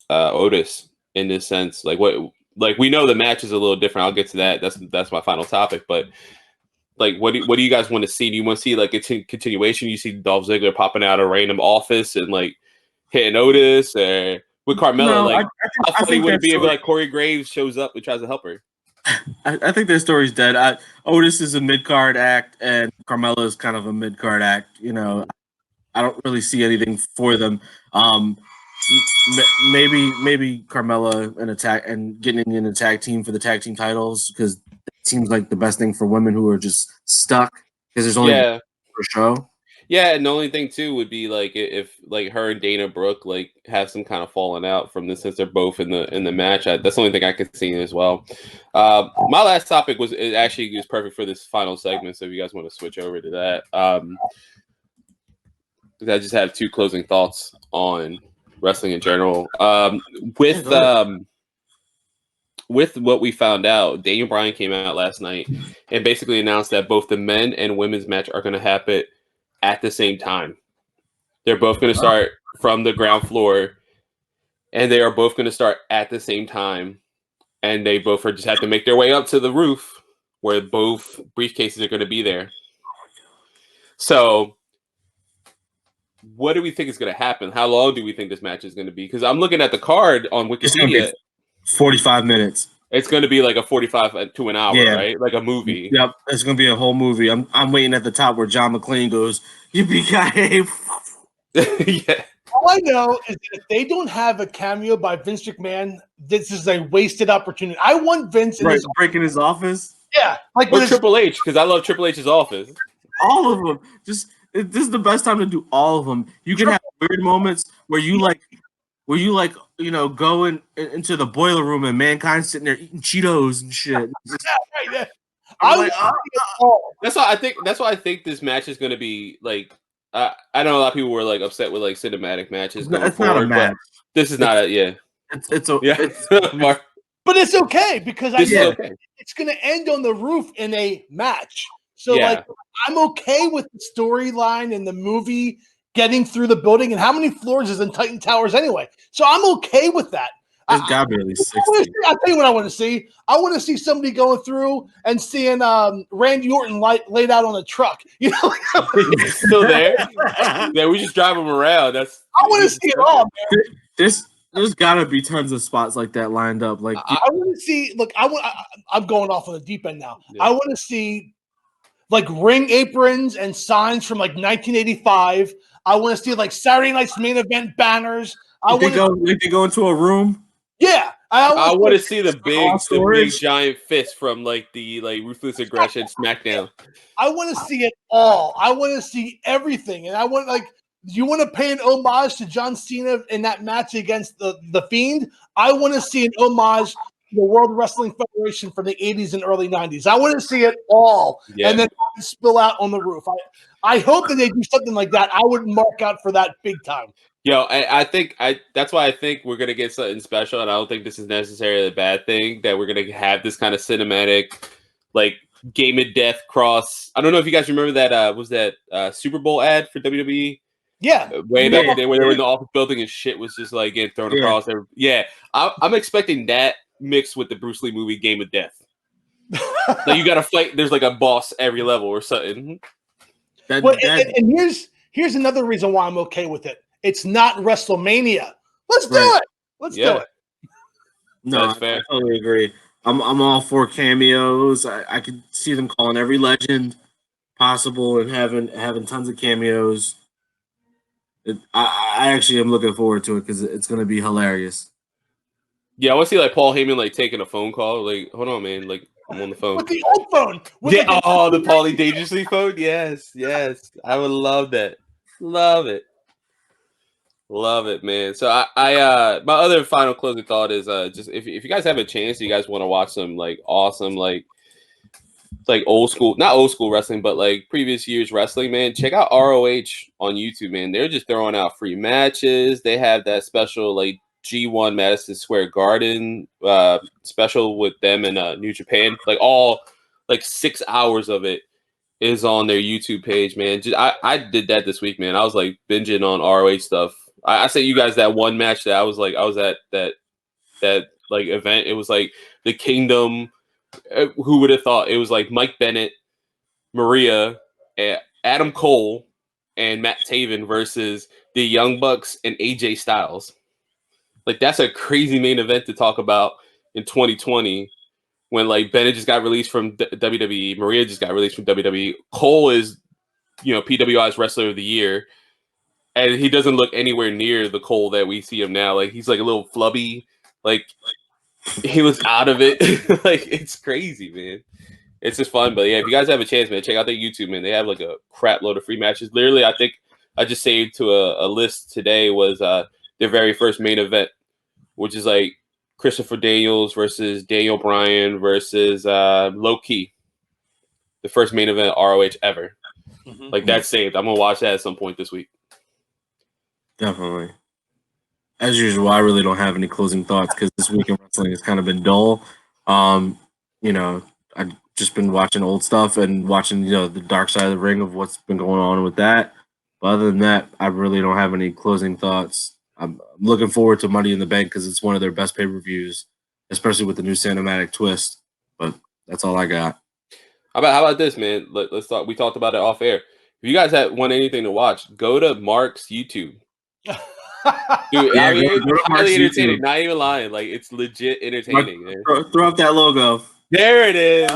Otis in this sense? Like we know the match is a little different. I'll get to that. That's my final topic. But like, what do you guys want to see? Do you want to see like a continuation? You see Dolph Ziggler popping out of a random office and like hitting Otis, or with Carmella?
No,
how funny would it be if like Corey Graves shows up and tries to help her?
I think their story's dead. Otis is a mid card act, and Carmella is kind of a mid card act. You know, I don't really see anything for them. Maybe Carmella getting in a tag team for the tag team titles, because it seems like the best thing for women who are just stuck because there's only one per show.
Yeah, and the only thing too would be like if like her and Dana Brooke like have some kind of falling out from this, since they're both in the match. That's the only thing I could see as well. My last topic was perfect for this final segment. So if you guys want to switch over to that, I just have two closing thoughts on wrestling in general. With what we found out, Daniel Bryan came out last night and basically announced that both the men and women's match are going to happen at the same time. They're both going to start from the ground floor, and they are both going to start at the same time. And they both just have to make their way up to the roof where both briefcases are going to be there. So what do we think is going to happen? How long do we think this match is going to be? Because I'm looking at the card on Wikipedia.
45 minutes.
It's going to be like a 45 to an hour, right? Like a movie.
Yep, it's going to be a whole movie. I'm waiting at the top where John McClane goes, "Yippee-ki-yay!"
Yeah.
All I know is that if they don't have a cameo by Vince McMahon, this is a wasted opportunity. I want Vince in
breaking his office.
Yeah, like
or Triple H, because I love Triple H's office.
All of them. This is the best time to do all of them. You can have weird moments where you go into the boiler room and Mankind's sitting there eating Cheetos and shit.
That's why I think this match is going to be like. I know a lot of people were like upset with like cinematic matches.
It's not a match.
This is not
It's
but it's okay because
okay.
It's going to end on the roof in a match. So like I'm okay with the storyline and the movie getting through the building. And how many floors is in Titan Towers anyway? So I'm okay with that.
There's got to be at least 60.
I'll tell you what I want to see. I want to see somebody going through and seeing Randy Orton laid out on a truck. You know,
still there? Yeah, we just drive him around. I
want to see it all, man.
There's got to be tons of spots like that lined up. Like
I want to see. Look, I'm going off on the deep end now. Yeah. I want to see like ring aprons and signs from like 1985. I want to see like Saturday Night's Main Event banners.
They go into a room.
Yeah,
I want to see the big giant fist from like the Ruthless Aggression SmackDown.
I want to see it all. I want to see everything, and I want you want to pay an homage to John Cena in that match against the Fiend. I want to see an homage the World Wrestling Federation from the 80s and early 90s. I want to see it all, and then spill out on the roof. I hope that they do something like that. I would mark out for that big time.
Yo, I think that's why I think we're gonna get something special, and I don't think this is necessarily a bad thing that we're gonna have this kind of cinematic, like game of death cross. I don't know if you guys remember that was that Super Bowl ad for WWE.
Yeah,
Way back in the day when they were in the office building and shit was just like getting thrown across. Yeah, I'm expecting that mixed with the Bruce Lee movie Game of Death. Like you got to fight. There's like a boss every level or something.
And here's another reason why I'm okay with it. It's not WrestleMania. Let's do it. Let's do it.
No,
that's fair.
I totally agree. I'm all for cameos. I could see them calling every legend possible and having tons of cameos. I actually am looking forward to it because it's going to be hilarious.
Yeah, I want to see like Paul Heyman like taking a phone call. Like, hold on, man. Like, I'm on the phone
with the old phone.
The Paulie Dangerously phone. Yes. I would love that. Love it, man. So I my other final closing thought is just if you guys have a chance, you guys want to watch some like awesome like old school, not old school wrestling, but like previous years wrestling, man, check out ROH on YouTube, man. They're just throwing out free matches. They have that special like G1 Madison Square Garden special with them in New Japan. Like all like 6 hours of it is on their YouTube page, man. I did that this week, man. I was like binging on ROH stuff. I sent you guys that one match that I was at that like event. It was like the Kingdom. Who would have thought it was like Mike Bennett, Maria, Adam Cole, and Matt Taven versus the Young Bucks and AJ Styles. Like that's a crazy main event to talk about in 2020 when like Bennett just got released from WWE, Maria just got released from WWE. Cole is, PWI's Wrestler of the Year, and he doesn't look anywhere near the Cole that we see him now. Like he's like a little flubby, like. He was out of it. Like it's crazy, man. It's just fun. But yeah, if you guys have a chance, man, check out their YouTube, man. They have like a crap load of free matches. Literally, I think I just saved to a list today was their very first main event, which is like Christopher Daniels versus Daniel Bryan versus Low Key. The first main event ROH ever. Mm-hmm. Like that's saved. I'm gonna watch that at some point this week.
Definitely. As usual, I really don't have any closing thoughts because this week in wrestling has kind of been dull. I've just been watching old stuff and watching, the dark side of the ring of what's been going on with that. But other than that, I really don't have any closing thoughts. I'm looking forward to Money in the Bank because it's one of their best pay-per-views, especially with the new cinematic twist. But that's all I got.
How about this, man? Let's talk. We talked about it off air. If you guys want anything to watch, go to Mark's YouTube. Dude,
yeah,
it's highly entertaining. YouTube. Not even lying. Like it's legit entertaining.
Mark, throw up that logo.
There it is.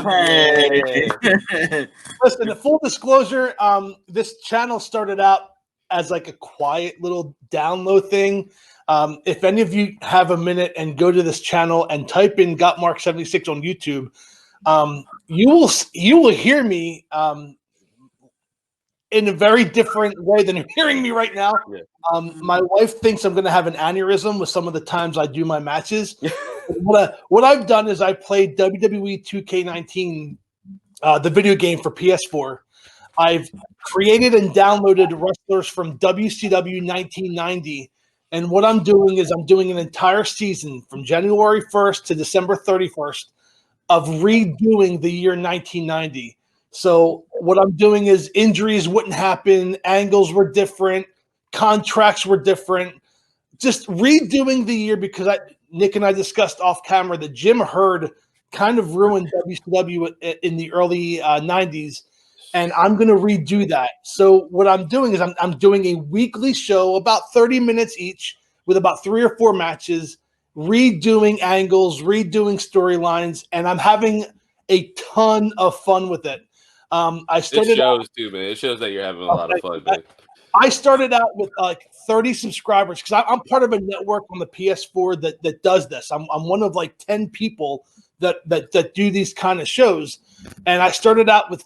Hey.
Listen, full disclosure, this channel started out as like a quiet little download thing. If any of you have a minute and go to this channel and type in Got Mark 76 on YouTube, you will hear me in a very different way than you're hearing me right now. Yeah. My wife thinks I'm going to have an aneurysm with some of the times I do my matches. What I've done is I played WWE 2K19, the video game for PS4. I've created and downloaded wrestlers from WCW 1990. And what I'm doing is I'm doing an entire season from January 1st to December 31st of redoing the year 1990. So what I'm doing is injuries wouldn't happen, angles were different, contracts were different, just redoing the year because Nick and I discussed off camera that Jim Herd kind of ruined WCW in the early 90s, and I'm going to redo that. So what I'm doing is I'm doing a weekly show, about 30 minutes each, with about 3 or 4 matches, redoing angles, redoing storylines, and I'm having a ton of fun with it. It
shows too, man. It shows that you're having a lot of fun, man.
I started out with like 30 subscribers because I'm part of a network on the PS4 that does this. I'm one of like 10 people that do these kind of shows, and I started out with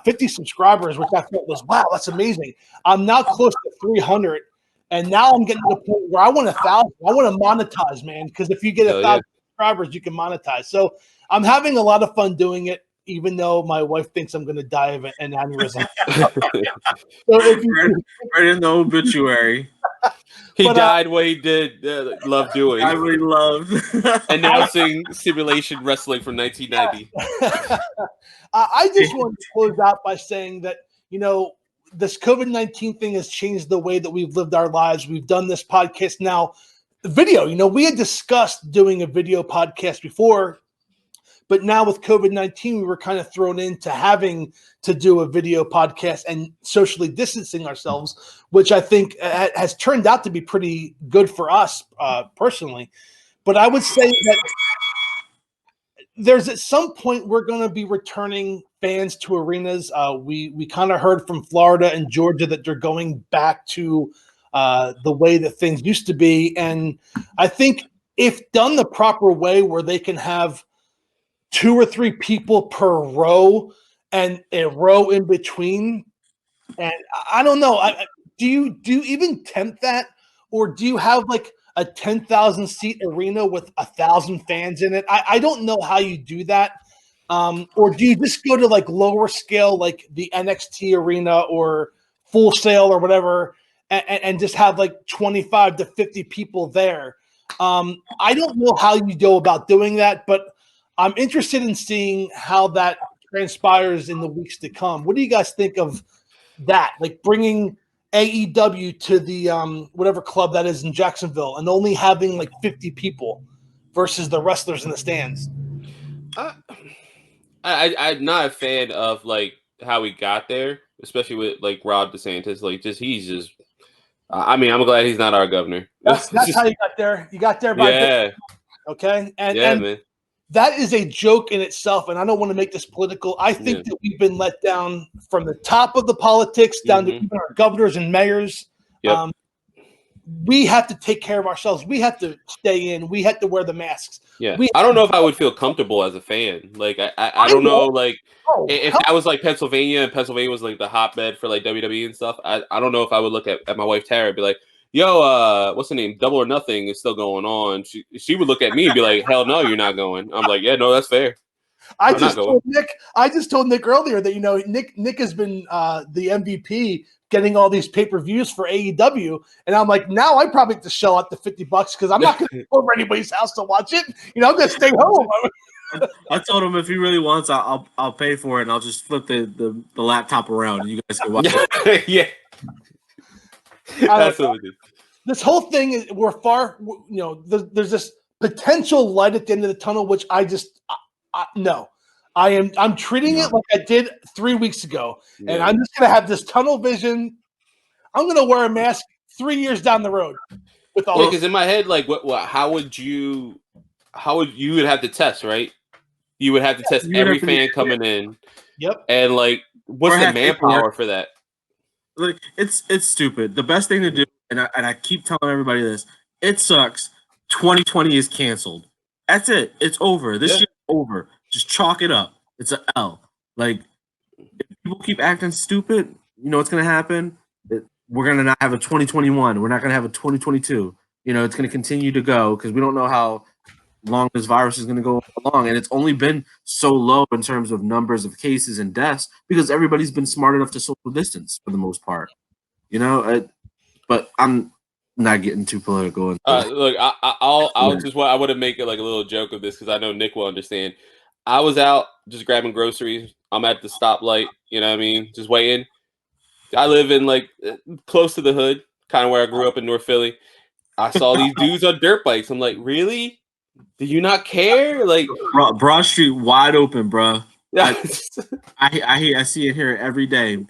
50 subscribers, which I thought was wow, that's amazing. I'm now close to 300, and now I'm getting to the point where I want 1,000. I want to monetize, man, because if you get 1,000 subscribers, you can monetize. So I'm having a lot of fun doing it, even though my wife thinks I'm going to die of an aneurysm. So if you,
right in the obituary.
He
But,
died what he did love doing.
I really love
Announcing simulation wrestling from 1990.
I just wanted to close out by saying that, this COVID-19 thing has changed the way that we've lived our lives. We've done this podcast now. Video, we had discussed doing a video podcast before, but now with COVID-19, we were kind of thrown into having to do a video podcast and socially distancing ourselves, which I think has turned out to be pretty good for us personally. But I would say that there's at some point we're going to be returning fans to arenas. We kind of heard from Florida and Georgia that they're going back to the way that things used to be. And I think if done the proper way, where they can have 2 or 3 people per row and a row in between. And I don't know. Do you even tempt that? Or do you have like a 10,000 seat arena with 1,000 fans in it? I don't know how you do that. Or do you just go to like lower scale, like the NXT arena or Full Sail or whatever, and just have like 25 to 50 people there? I don't know how you go about doing that, but I'm interested in seeing how that transpires in the weeks to come. What do you guys think of that? Like bringing AEW to the whatever club that is in Jacksonville and only having like 50 people versus the wrestlers in the stands.
I'm not a fan of like how we got there, especially with like Rob DeSantis. Like, he's just. I mean, I'm glad he's not our governor.
That's how you got there. You got there by
yeah,
okay, and
man.
That is a joke in itself, and I don't want to make this political. I think that we've been let down from the top of the politics down to even our governors and mayors.
Yep.
We have to take care of ourselves. We have to stay in. We have to wear the masks.
Yeah, I don't know if I would feel comfortable as a fan. Like, I don't know. Like, if that was like Pennsylvania, and Pennsylvania was like the hotbed for like WWE and stuff, I don't know if I would look at my wife Tara and be like, yo, what's the name? Double or Nothing is still going on. She would look at me and be like, hell no, you're not going. I'm like, yeah, no, that's fair.
I just told Nick earlier that Nick has been the MVP getting all these pay-per-views for AEW, and I'm like, now I probably have to shell out the $50 because I'm not going to go over anybody's house to watch it. I'm going to stay home.
I told him if he really wants, I'll pay for it, and I'll just flip the laptop around, and you guys can watch it.
Yeah. That's what we do.
This whole thing is there's this potential light at the end of the tunnel, which no. I'm treating it like I did 3 weeks ago, and I'm just gonna have this tunnel vision. I'm gonna wear a mask 3 years down the road. With all
because in my head, like, how would you would have to test, right? You would have to test every fan coming in.
Yep.
And like, what's the manpower for that?
Like, it's stupid. The best thing to do, and I keep telling everybody this, it sucks. 2020 is canceled. That's it. It's over. This year's over. Just chalk it up. It's an L. Like, if people keep acting stupid, you know what's going to happen? We're going to not have a 2021. We're not going to have a 2022. It's going to continue to go because we don't know how long this virus is going to go along. And it's only been so low in terms of numbers of cases and deaths because everybody's been smart enough to social distance for the most part. But I'm not getting too political.
Look, I want to make it like a little joke of this because I know Nick will understand. I was out just grabbing groceries. I'm at the stoplight, you know what I mean? Just waiting. I live in like close to the hood, kind of where I grew up in North Philly. I saw these dudes on dirt bikes. I'm like, really? Do you not care? Like,
Broad Street wide open, bro. I see it here every day.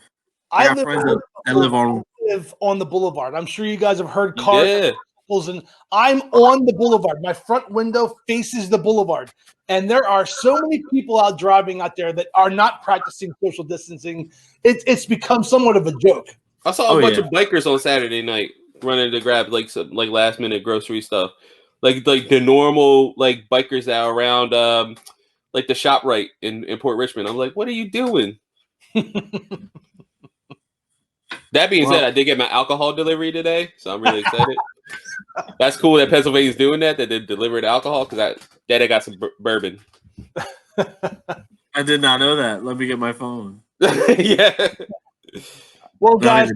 I got friends that live
on the boulevard. I'm sure you guys have heard cars and I'm on the boulevard. My front window faces the boulevard. And there are so many people out driving out there that are not practicing social distancing. It's become somewhat of a joke.
I saw a bunch of bikers on Saturday night running to grab like some like last minute grocery stuff. Like the normal like bikers that are around like the ShopRite in Port Richmond. I'm like, what are you doing? That being said, I did get my alcohol delivery today, so I'm really excited. That's cool that Pennsylvania's doing that they delivered alcohol, because I got some bourbon.
I did not know that. Let me get my phone.
Yeah.
Well, guys,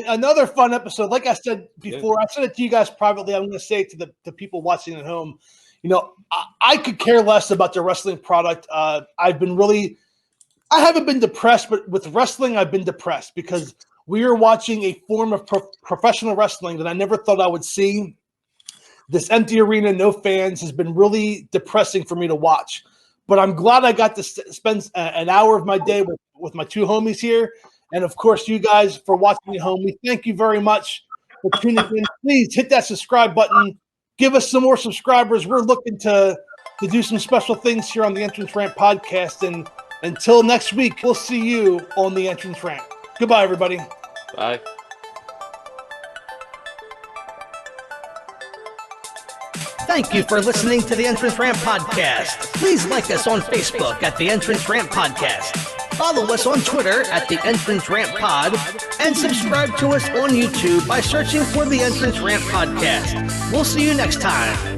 another fun episode. Like I said before, I said it to you guys privately. I'm going to say it to the people watching at home. You know, I could care less about the wrestling product. I haven't been depressed, but with wrestling, I've been depressed because we are watching a form of professional wrestling that I never thought I would see. This empty arena, no fans, has been really depressing for me to watch. But I'm glad I got to spend an hour of my day with my two homies here. And, of course, you guys for watching at home. We thank you very much for tuning in. Please hit that subscribe button. Give us some more subscribers. We're looking to do some special things here on the Entrance Rant podcast. And until next week, we'll see you on the Entrance Rant. Goodbye, everybody.
Bye.
Thank you for listening to the Entrance Rant Podcast. Please like us on Facebook at the Entrance Rant Podcast. Follow us on Twitter at the Entrance Rant Pod, and subscribe to us on YouTube by searching for the Entrance Rant Podcast. We'll see you next time.